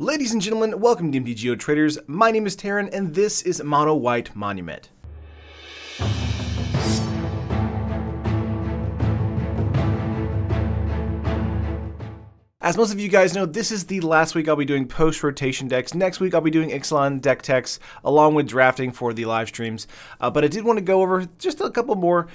Ladies and gentlemen, welcome to MTG Traders. My name is Taryn, and this is Mono White Monument. As most of you guys know, this is the last week I'll be doing post-rotation decks. Next week I'll be doing Ixalan deck techs along with drafting for the live streams. But I did want to go over just a couple more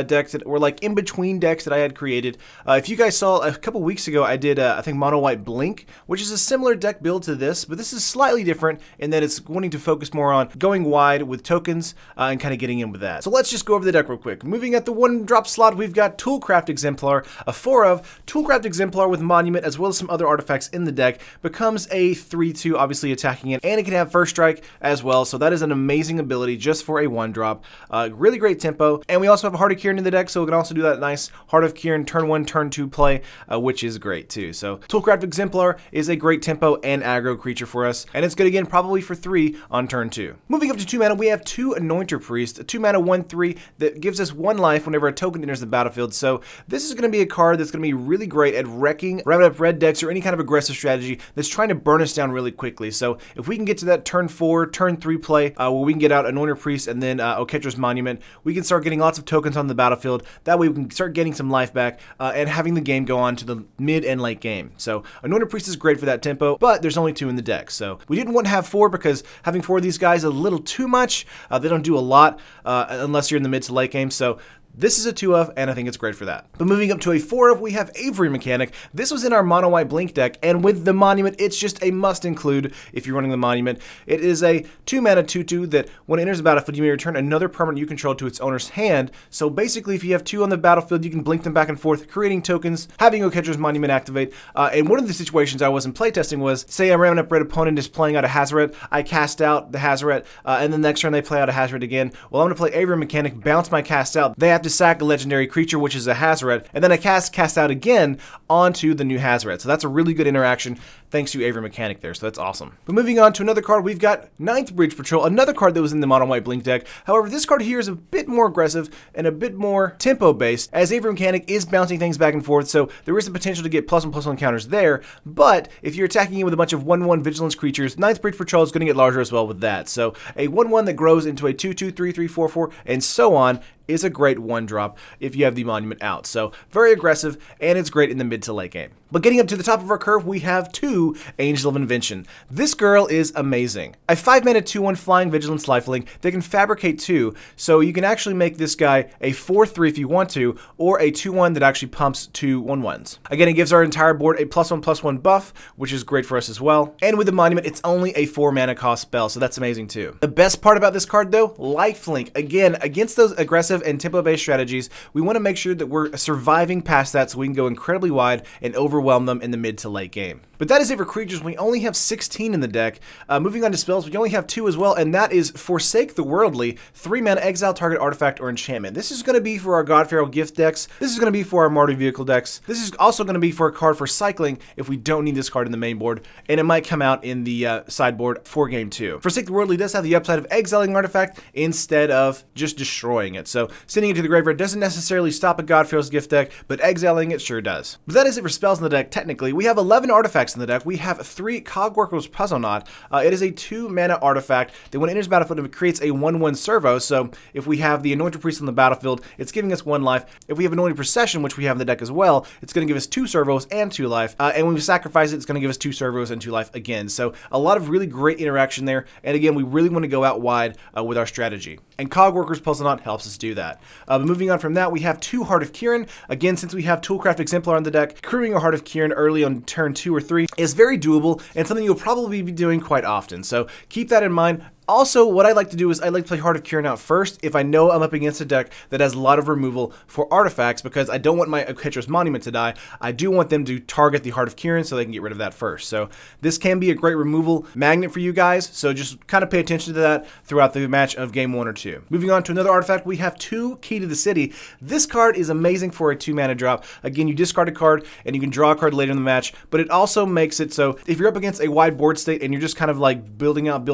decks that were like in-between decks that I had created. If you guys saw a couple weeks ago, I did, I think, Mono White Blink, which is a similar deck build to this, but this is slightly different in that it's wanting to focus more on going wide with tokens and kind of getting in with that. So let's just go over the deck real quick. Moving at the 1-drop slot, we've got Toolcraft Exemplar, a 4-of. Toolcraft Exemplar with Monument as well as some other artifacts in the deck becomes a 3/2, obviously attacking it, and it can have first strike as well, so that is an amazing ability just for a 1-drop. Really great tempo, and we also have a Heart of Kieran in the deck, so we can also do that nice Heart of Kieran turn 1, turn 2 play, which is great too. So Toolcraft Exemplar is a great tempo and aggro creature for us, and it's good again probably for 3 on turn 2. Moving up to 2 mana, we have 2 Anointer Priest, a 2 mana 1/3 that gives us 1 life whenever a token enters the battlefield. So this is going to be a card that's going to be really great at wrecking Rabbit Up Red decks or any kind of aggressive strategy that's trying to burn us down really quickly. So if we can get to that turn 4, turn 3 play where we can get out Anointer Priest and then Oketra's Monument, we can start getting lots of tokens on the battlefield. That way we can start getting some life back and having the game go on to the mid and late game. So Anointer Priest is great for that tempo, but there's only 2 in the deck. So we didn't want to have 4 because having 4 of these guys is a little too much. They don't do a lot unless you're in the mid to late game. So this is a 2-of, and I think it's great for that. But moving up to a 4-of, we have Avery Mechanic. This was in our Mono White Blink deck, and with the Monument, it's just a must-include if you're running the Monument. It is a 2-mana 2/2 that when it enters the battlefield, you may return another permanent you control to its owner's hand. So basically, if you have 2 on the battlefield, you can blink them back and forth, creating tokens, having Oketra's Monument activate. And one of the situations I was in playtesting was, say a Rabbit Up Red opponent is playing out a Hazoret, I cast out the Hazoret, and then the next turn they play out a Hazoret again. Well, I'm going to play Avery Mechanic, bounce my cast out. They have to sack a legendary creature, which is a Hazoret, and then I cast out again onto the new Hazoret. So that's a really good interaction thanks to Avery Mechanic there, so that's awesome. But moving on to another card, we've got 9th Bridge Patrol, another card that was in the Mono White Blink deck. However, this card here is a bit more aggressive and a bit more tempo-based, as Avery Mechanic is bouncing things back and forth, so there is the potential to get +1/+1 counters there, but if you're attacking it with a bunch of 1/1 Vigilance creatures, 9th Bridge Patrol is going to get larger as well with that. So a 1/1 that grows into a 2/2, 3/3, 4/4, and so on is a great 1-drop if you have the Monument out. So very aggressive, and it's great in the mid to late game. But getting up to the top of our curve, we have 2 Angel of Invention. This girl is amazing. A 5-mana 2/1 Flying Vigilance Lifelink that can fabricate 2, so you can actually make this guy a 4/3 if you want to, or a 2/1 that actually pumps 2 1/1s. Again, it gives our entire board a +1/+1 buff, which is great for us as well. And with the Monument, it's only a 4 mana cost spell, so that's amazing too. The best part about this card though, Lifelink. Again, against those aggressive and tempo-based strategies, we want to make sure that we're surviving past that so we can go incredibly wide and overwhelm them in the mid to late game. But that is it for creatures. We only have 16 in the deck. Moving on to spells, we only have 2 as well, and that is Forsake the Worldly, 3 mana, exile target artifact or enchantment. This is going to be for our God Pharaoh gift decks. This is going to be for our Mardu Vehicle decks. This is also going to be for a card for cycling if we don't need this card in the main board, and it might come out in the sideboard for game 2. Forsake the Worldly does have the upside of exiling artifact instead of just destroying it. So sending it to the graveyard doesn't necessarily stop a God Pharaoh's gift deck, but exiling it sure does. But that is it for spells in the deck. Technically, we have 11 artifacts in the deck. We have 3 Cogworker's Puzzle Knot. It is a 2-mana artifact that when it enters battlefield, it creates a 1/1 servo. So if we have the Anointer Priest on the battlefield, it's giving us 1 life. If we have Anointed Procession, which we have in the deck as well, it's going to give us 2 servos and 2 life. And when we sacrifice it, it's going to give us 2 servos and 2 life again. So a lot of really great interaction there. And again, we really want to go out wide with our strategy. And Cogworker's Puzzle Knot helps us do that. But moving on from that, we have 2 Heart of Kieran. Again, since we have Toolcraft Exemplar on the deck, crewing a Heart of Kieran early on turn 2 or 3 is very doable and something you'll probably be doing quite often. So keep that in mind. Also, what I like to do is I like to play Heart of Kieran out first if I know I'm up against a deck that has a lot of removal for artifacts, because I don't want my Oketra's Monument to die. I do want them to target the Heart of Kieran so they can get rid of that first. So this can be a great removal magnet for you guys, so just kind of pay attention to that throughout the match of game 1 or 2. Moving on to another artifact, we have 2 Key to the City. This card is amazing for a 2-mana drop. Again, you discard a card and you can draw a card later in the match, but it also makes it so if you're up against a wide board state and you're just kind of like building out,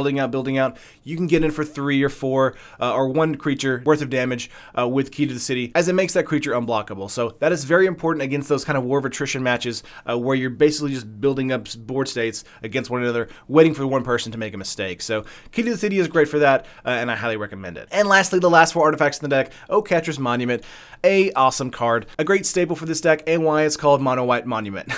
you can get in for 3 or 4 or 1 creature worth of damage with Key to the City, as it makes that creature unblockable. So that is very important against those kind of War of Attrition matches where you're basically just building up board states against one another, waiting for one person to make a mistake. So Key to the City is great for that, and I highly recommend it. And lastly, the last 4 artifacts in the deck, Catcher's Monument, a awesome card, a great staple for this deck, and why it's called Mono White Monument.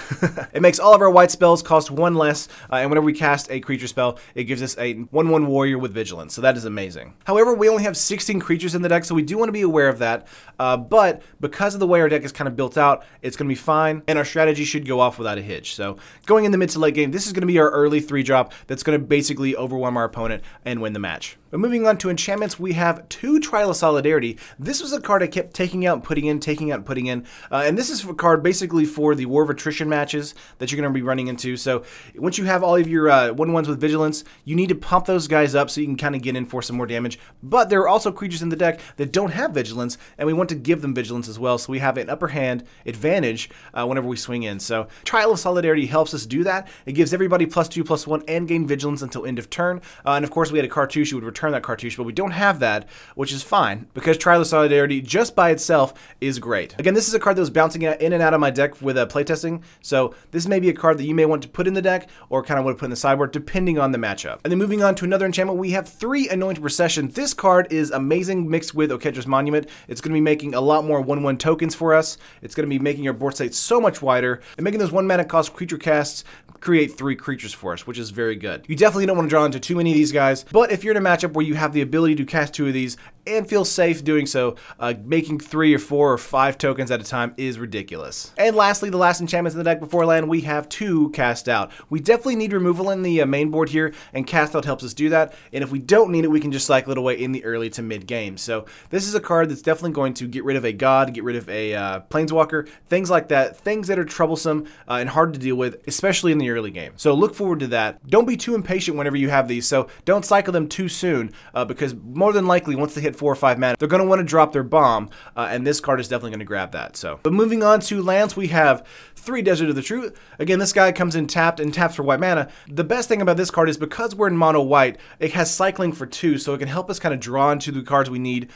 It makes all of our white spells cost 1 less, and whenever we cast a creature spell, it gives us a 1/1 warrior with vigilance, so that is amazing. However, we only have 16 creatures in the deck, so we do want to be aware of that, but because of the way our deck is kind of built out, it's going to be fine, and our strategy should go off without a hitch. So going in the mid to late game, this is going to be our early 3-drop that's going to basically overwhelm our opponent and win the match. But moving on to enchantments, we have 2 Trial of Solidarity. This was a card I kept taking out and putting in, taking out and putting in, and this is a card basically for the War of Attrition matches that you're going to be running into. So once you have all of your 1/1s with vigilance, you need to pump those guys up so you can kind of get in for some more damage. But there are also creatures in the deck that don't have vigilance, and we want to give them vigilance as well, so we have an upper hand advantage whenever we swing in. So Trial of Solidarity helps us do that. It gives everybody +2/+1 and gain vigilance until end of turn. And of course, we had a cartouche, you would return that cartouche, but we don't have that, which is fine because Trial of Solidarity just by itself is great. Again, this is a card that was bouncing in and out of my deck with playtesting, so this may be a card that you may want to put in the deck or kind of want to put in the sideboard depending on the matchup. And then moving on to another enchantment, we have 3 Anointed Procession. This card is amazing mixed with Catcher's Monument. It's going to be making a lot more 1/1 tokens for us. It's going to be making our board state so much wider and making those 1 mana cost creature casts create 3 creatures for us, which is very good. You definitely don't want to draw into too many of these guys, but if you're in a matchup where you have the ability to cast 2 of these and feel safe doing so, making 3 or 4 or 5 tokens at a time is ridiculous. And lastly, the last enchantments in the deck before land, we have 2 Cast Out. We definitely need removal in the main board here, and Cast Out helps us do that, and if we don't need it, we can just cycle it away in the early to mid game. So this is a card that's definitely going to get rid of a god, get rid of a planeswalker, things like that, things that are troublesome and hard to deal with, especially in the early game. So look forward to that. Don't be too impatient whenever you have these, so don't cycle them too soon, because more than likely, once they hit 4 or 5 mana, they're going to want to drop their bomb, and this card is definitely going to grab that. So, but moving on to lands, we have 3 Desert of the Truth. Again, this guy comes in tapped and taps for white mana. The best thing about this card is because we're in mono white, it has cycling for 2, so it can help us kind of draw into the cards we need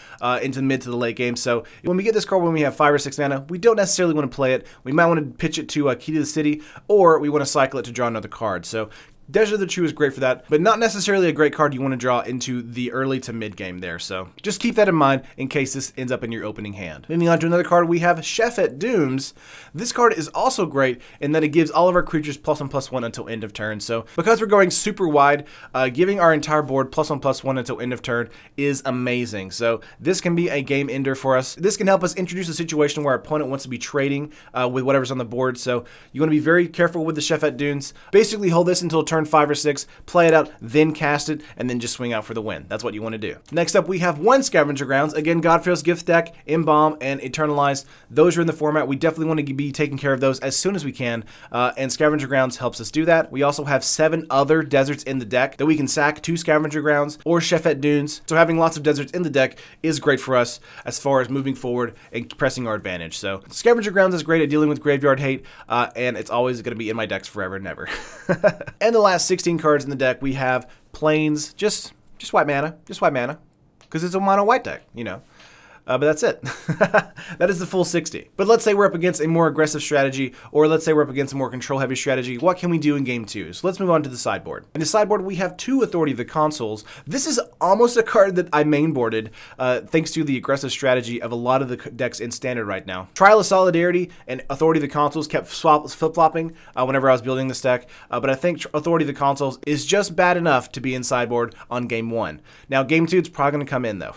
into the mid to the late game. So when we get this card when we have 5 or 6 mana, we don't necessarily want to play it. We might want to pitch it to Key to the City, or we want to cycle it to draw another card. So Desert of the True is great for that, but not necessarily a great card you want to draw into the early to mid game there. So just keep that in mind in case this ends up in your opening hand. Moving on to another card, we have Chef at Dooms. This card is also great in that it gives all of our creatures +1/+1 until end of turn. So because we're going super wide, giving our entire board +1/+1 until end of turn is amazing. So this can be a game ender for us. This can help us introduce a situation where our opponent wants to be trading with whatever's on the board. So you want to be very careful with the Chef at Dunes. Basically hold this until turn 5 or 6, play it out, then cast it, and then just swing out for the win. That's what you want to do. Next up, we have 1 Scavenger Grounds. Again, Godfrey's Gift deck, Embalm, and Eternalized. Those are in the format. We definitely want to be taking care of those as soon as we can, and Scavenger Grounds helps us do that. We also have 7 other deserts in the deck that we can sack to Scavenger Grounds or Chef at Dunes. So having lots of deserts in the deck is great for us as far as moving forward and pressing our advantage. So Scavenger Grounds is great at dealing with graveyard hate, and it's always going to be in my decks forever and ever. And the last 16 cards in the deck, we have Plains, just white mana, because it's a mono white deck, you know. But that's it. That is the full 60. But let's say we're up against a more aggressive strategy, or let's say we're up against a more control-heavy strategy. What can we do in game 2? So let's move on to the sideboard. In the sideboard, we have 2 Authority of the Consuls. This is almost a card that I mainboarded, thanks to the aggressive strategy of a lot of the decks in Standard right now. Trial of Solidarity and Authority of the Consuls kept flip-flopping whenever I was building this deck, but I think Authority of the Consuls is just bad enough to be in sideboard on game 1. Now, game 2, it's probably going to come in, though.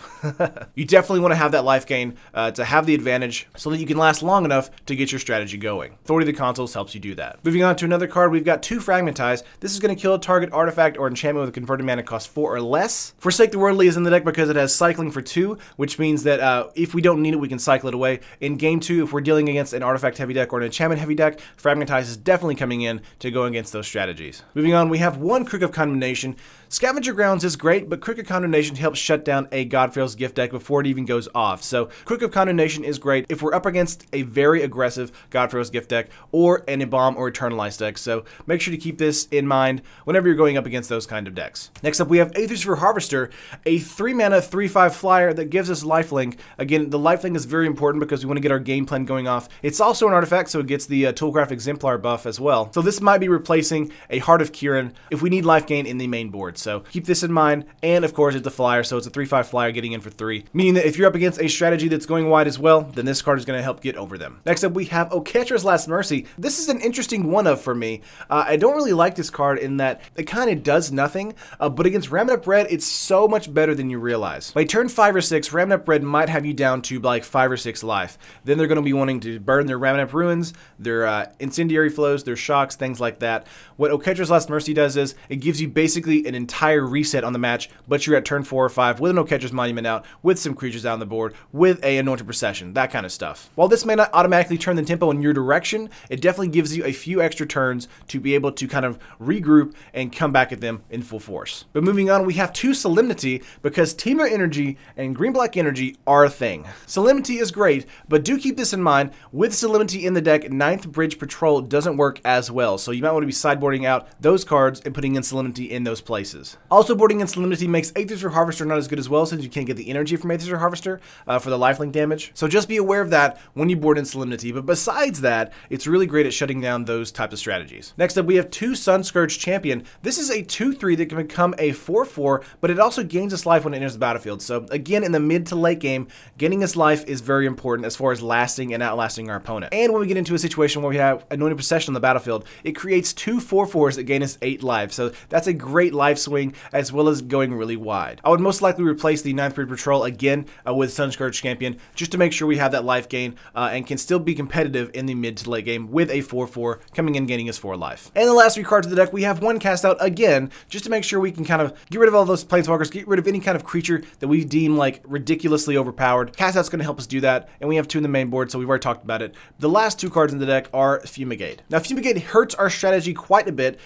You definitely want to have that life gain to have the advantage so that you can last long enough to get your strategy going. Authority of the Consuls helps you do that. Moving on to another card, we've got 2 Fragmentize. This is going to kill a target artifact or enchantment with a converted mana cost 4 or less. Forsake the Worldly is in the deck because it has cycling for 2, which means that if we don't need it, we can cycle it away. In game 2, if we're dealing against an artifact heavy deck or an enchantment heavy deck, Fragmentize is definitely coming in to go against those strategies. Moving on, we have 1 Crook of Condemnation. Scavenger Grounds is great, but Crook of Condemnation helps shut down a Godfrey's Gift deck before it even goes off. off. So Crook of Condemnation is great if we're up against a very aggressive Godfrey's Gift deck or an Embalm or Eternalize deck. So make sure to keep this in mind whenever you're going up against those kind of decks. Next up, we have Aether's for Harvester, a 3-mana 3/5 flyer that gives us lifelink. Again, the lifelink is very important because we want to get our game plan going off. It's also an artifact, so it gets the Toolcraft Exemplar buff as well. So this might be replacing a Heart of Kiran if we need life gain in the main board. So keep this in mind. And of course, it's a flyer, so it's a 3/5 flyer getting in for 3, meaning that if you're up against a strategy that's going wide as well, then this card is going to help get over them. Next up, we have Oketra's Last Mercy. This is an interesting one-of for me. I don't really like this card in that it kind of does nothing, but against Ramen-Up Red, it's so much better than you realize. By turn 5 or 6, Ramen-Up Red might have you down to like 5 or 6 life. Then they're going to be wanting to burn their Ramen-Up Ruins, their Incendiary Flows, their Shocks, things like that. What Oketra's Last Mercy does is it gives you basically an entire reset on the match, but you're at turn 4 or 5 with an Oketra's Monument out, with some creatures out on the board, with a Anointed Procession, that kind of stuff. While this may not automatically turn the tempo in your direction, it definitely gives you a few extra turns to be able to kind of regroup and come back at them in full force. But moving on, we have 2 Solemnity, because Temur Energy and Green-Black Energy are a thing. Solemnity is great, but do keep this in mind. With Solemnity in the deck, 9th Bridge Patrol doesn't work as well, so you might want to be sideboarding out those cards and putting in Solemnity in those places. Also, boarding in Solemnity makes Aether's for Harvester not as good as well, since you can't get the energy from Aether's for Harvester for the lifelink damage. So just be aware of that when you board in Solemnity, but besides that, it's really great at shutting down those types of strategies. Next up, we have 2 Sunscourge Champion. This is a 2/3 that can become a 4/4, but it also gains its life when it enters the battlefield. So again, in the mid to late game, gaining its life is very important as far as lasting and outlasting our opponent. And when we get into a situation where we have Anointed Procession on the battlefield, it creates 2 4/4s that gain us 8 life. So that's a great life swing as well as going really wide. I would most likely replace the 9th Bridge Patrol again with Sunscourge Champion just to make sure we have that life gain and can still be competitive in the mid to late game with a 4/4 coming in gaining us 4 life. And the last 3 cards of the deck, we have 1 Cast Out again, just to make sure we can kind of get rid of all those Planeswalkers, get rid of any kind of creature that we deem like ridiculously overpowered. Cast Out's going to help us do that, and we have 2 in the main board, so we've already talked about it. The last 2 cards in the deck are Fumigate. Now, Fumigate hurts our strategy quite a bit.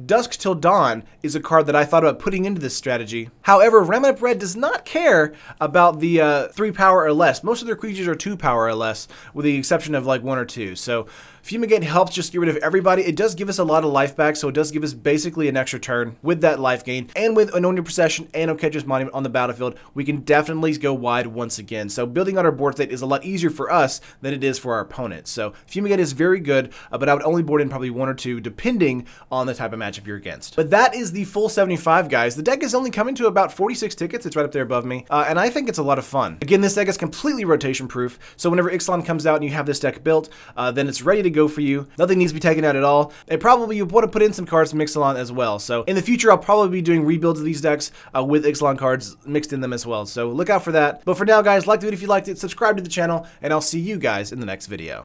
Dusk Till Dawn is a card that I thought about putting into this strategy. However, Ramen-Up Red does not care about the 3 power or less. Most of their creatures are 2 power or less, with the exception of like 1 or 2. So Fumigate helps just get rid of everybody. It does give us a lot of life back, so it does give us basically an extra turn with that life gain. And with Anointed Procession and Oketra's Monument on the battlefield, we can definitely go wide once again. So building on our board state is a lot easier for us than it is for our opponents. So Fumigate is very good, but I would only board in probably 1 or 2 depending on the type of matchup you're against. But that is the full 75, guys. The deck is only coming to about 46 tickets. It's right up there above me, and I think it's a lot of fun. Again, this deck is completely rotation proof, so whenever Ixalan comes out and you have this deck built, then it's ready to go for you. Nothing needs to be taken out at all. And probably you want to put in some cards from Ixalan as well. So in the future, I'll probably be doing rebuilds of these decks with Ixalan cards mixed in them as well. So look out for that. But for now, guys, like the video if you liked it, subscribe to the channel, and I'll see you guys in the next video.